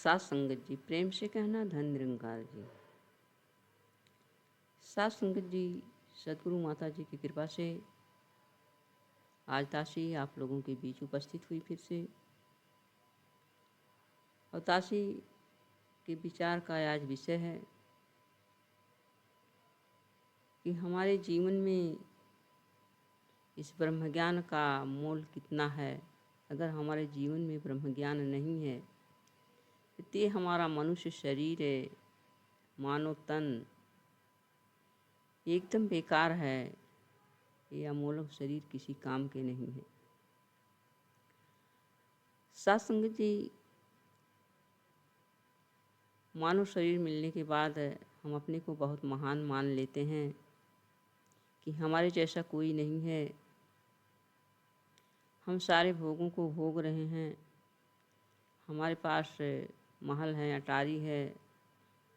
सात संगत जी, प्रेम से कहना धन निरंकार जी। सात संगत जी, सदगुरु माता जी की कृपा से आज ताशी आप लोगों के बीच उपस्थित हुई फिर से। और ताशी के विचार का आज विषय है कि हमारे जीवन में इस ब्रह्म ज्ञान का मोल कितना है। अगर हमारे जीवन में ब्रह्म ज्ञान नहीं है तो ये हमारा मनुष्य शरीर है, मानव तन एकदम बेकार है। ये अमोलक शरीर किसी काम के नहीं है। सात संगत जी, मानव शरीर मिलने के बाद हम अपने को बहुत महान मान लेते हैं कि हमारे जैसा कोई नहीं है। हम सारे भोगों को भोग रहे हैं। हमारे पास महल है, अटारी है,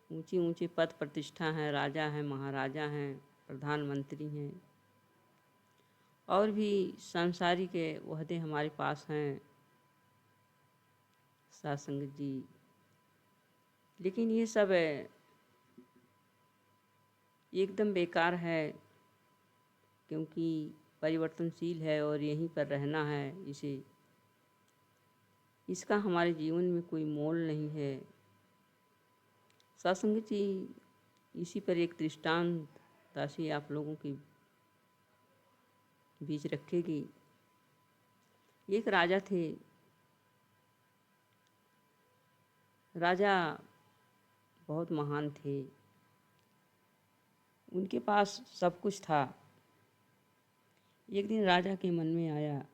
ऊंची ऊंची पद प्रतिष्ठा है, राजा हैं, महाराजा हैं, प्रधानमंत्री हैं और भी सांसारिक ओहदे हमारे पास हैं सात संगत जी। लेकिन ये सब एकदम बेकार है, क्योंकि परिवर्तनशील है और यहीं पर रहना है। इसका हमारे जीवन में कोई मोल नहीं है। सात संगत जी, इसी पर एक दृष्टांत ताशी आप लोगों के बीच रखेगी। एक राजा थे। राजा बहुत महान थे, उनके पास सब कुछ था। एक दिन राजा के मन में आया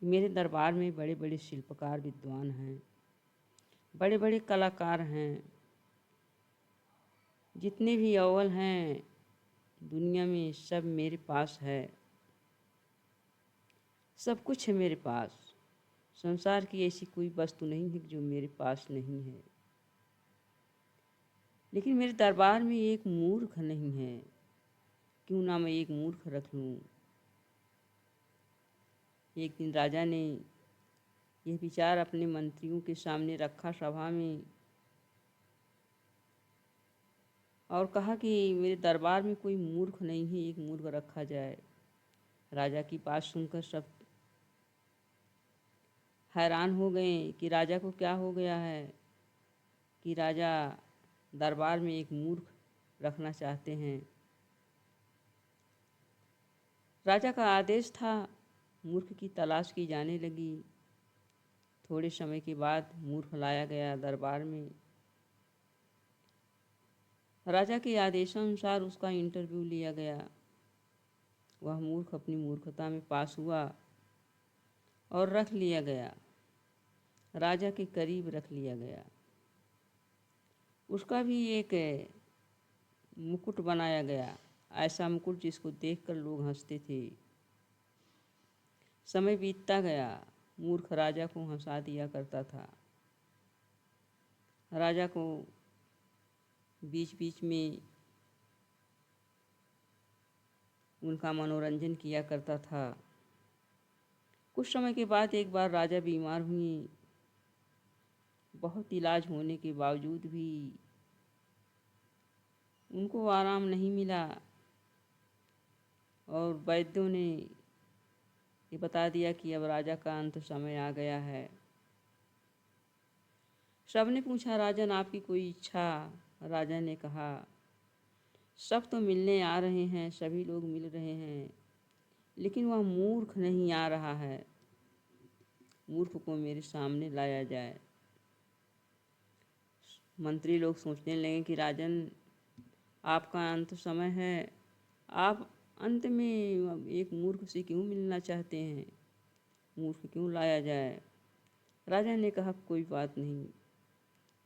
कि मेरे दरबार में बड़े बड़े शिल्पकार विद्वान हैं, बड़े बड़े कलाकार हैं, जितने भी अव्वल हैं दुनिया में सब मेरे पास है। सब कुछ है मेरे पास। संसार की ऐसी कोई वस्तु नहीं है जो मेरे पास नहीं है। लेकिन मेरे दरबार में एक मूर्ख नहीं है। क्यों ना मैं एक मूर्ख रख लूं। एक दिन राजा ने यह विचार अपने मंत्रियों के सामने रखा सभा में और कहा कि मेरे दरबार में कोई मूर्ख नहीं है, एक मूर्ख रखा जाए। राजा की बात सुनकर सब हैरान हो गए कि राजा को क्या हो गया है कि राजा दरबार में एक मूर्ख रखना चाहते हैं। राजा का आदेश था, मूर्ख की तलाश की जाने लगी। थोड़े समय के बाद मूर्ख लाया गया दरबार में। राजा के आदेशानुसार उसका इंटरव्यू लिया गया। वह मूर्ख अपनी मूर्खता में पास हुआ और रख लिया गया, राजा के करीब रख लिया गया। उसका भी एक मुकुट बनाया गया, ऐसा मुकुट जिसको देखकर लोग हंसते थे। समय बीतता गया, मूर्ख राजा को हंसा दिया करता था। राजा को बीच बीच में उनका मनोरंजन किया करता था। कुछ समय के बाद एक बार राजा बीमार हुए। बहुत इलाज होने के बावजूद भी उनको आराम नहीं मिला और वैद्यों ने ये बता दिया कि अब राजा का अंत समय आ गया है। सबने पूछा, राजन आपकी कोई इच्छा? राजा ने कहा, सब तो मिलने आ रहे हैं, सभी लोग मिल रहे हैं, लेकिन वह मूर्ख नहीं आ रहा है। मूर्ख को मेरे सामने लाया जाए। मंत्री लोग सोचने लगे कि राजन, आपका अंत समय है, आप अंत में एक मूर्ख से क्यों मिलना चाहते हैं? मूर्ख क्यों लाया जाए? राजा ने कहा, कोई बात नहीं,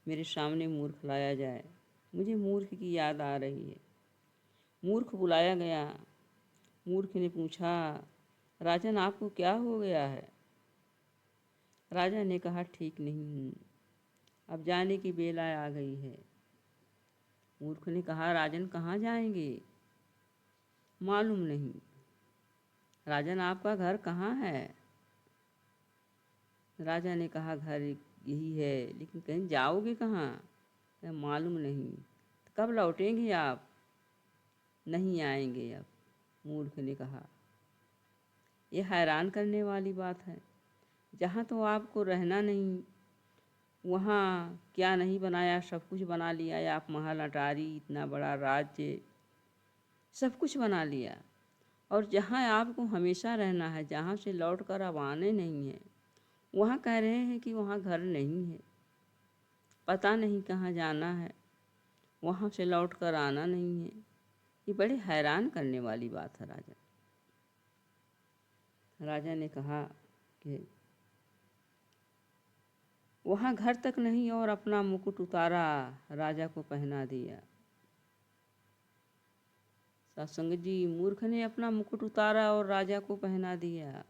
मेरे सामने मूर्ख लाया जाए, मुझे मूर्ख की याद आ रही है। मूर्ख बुलाया गया। मूर्ख ने पूछा, राजन आपको क्या हो गया है? राजा ने कहा, ठीक नहीं हूँ, अब जाने की बेला आ गई है। मूर्ख ने कहा, राजन कहाँ जाएंगे? मालूम नहीं। राजन आपका घर कहाँ है? राजा ने कहा, घर एक यही है, लेकिन कहीं जाओगे कहाँ? कहे मालूम नहीं। तो कब लौटेंगे आप? नहीं आएंगे अब, मूर्ख ने कहा। ये हैरान करने वाली बात है। जहाँ तो आपको रहना नहीं, वहाँ क्या नहीं बनाया, सब कुछ बना लिया। या आप महल अटारी, इतना बड़ा राज्य, सब कुछ बना लिया। और जहाँ आपको हमेशा रहना है, जहाँ से लौट कर अब आने नहीं है, वहाँ कह रहे हैं कि वहाँ घर नहीं है, पता नहीं कहाँ जाना है, वहाँ से लौट कर आना नहीं है। ये बड़े हैरान करने वाली बात है। राजा ने कहा कि वहाँ घर तक नहीं और अपना मुकुट उतारा, राजा को पहना दिया। सत्संग जी, मूर्ख ने अपना मुकुट उतारा और राजा को पहना दिया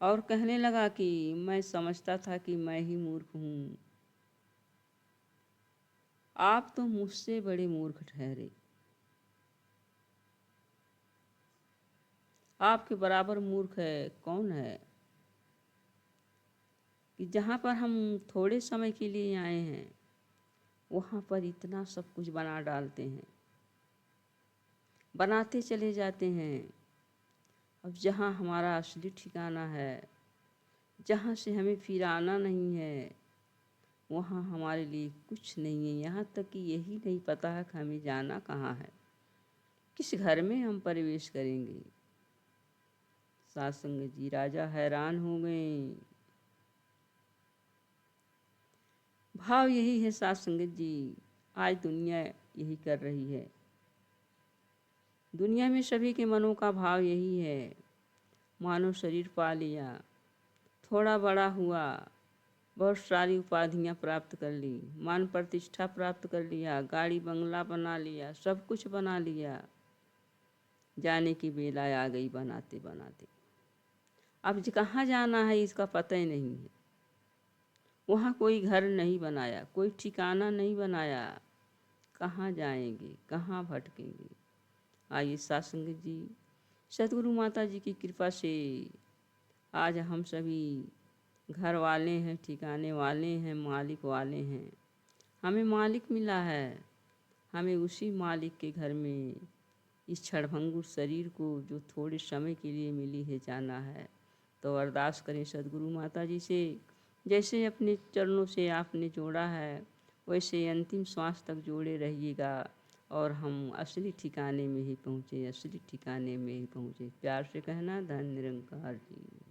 और कहने लगा कि मैं समझता था कि मैं ही मूर्ख हूँ, आप तो मुझसे बड़े मूर्ख ठहरे। आपके बराबर मूर्ख है कौन है कि जहाँ पर हम थोड़े समय के लिए आए हैं, वहाँ पर इतना सब कुछ बना डालते हैं, बनाते चले जाते हैं। अब जहाँ हमारा असली ठिकाना है, जहाँ से हमें फिर आना नहीं है, वहाँ हमारे लिए कुछ नहीं है। यहाँ तक कि यही नहीं पता है कि हमें जाना कहाँ है, किस घर में हम प्रवेश करेंगे। साधुसंग जी, राजा हैरान हो गए। भाव यही है साधुसंग जी, आज दुनिया यही कर रही है। दुनिया में सभी के मनों का भाव यही है। मानव शरीर पा लिया, थोड़ा बड़ा हुआ, बहुत सारी उपाधियाँ प्राप्त कर ली, मान प्रतिष्ठा प्राप्त कर लिया, गाड़ी बंगला बना लिया, सब कुछ बना लिया। जाने की बेला आ गई बनाते बनाते। अब कहाँ जाना है इसका पता ही नहीं है। वहाँ कोई घर नहीं बनाया, कोई ठिकाना नहीं बनाया, कहाँ जाएंगे, कहाँ भटकेंगे। आइए साधुसंग जी, सतगुरु माता जी की कृपा से आज हम सभी घर वाले हैं, ठिकाने वाले हैं, मालिक वाले हैं। हमें मालिक मिला है, हमें उसी मालिक के घर में इस क्षणभंगुर शरीर को जो थोड़े समय के लिए मिली है जाना है। तो अरदास करें सद्गुरु माता जी से, जैसे अपने चरणों से आपने जोड़ा है, वैसे अंतिम श्वास तक जोड़े रहिएगा और हम असली ठिकाने में ही पहुँचे, असली ठिकाने में ही पहुँचे। प्यार से कहना, धन निरंकार जी।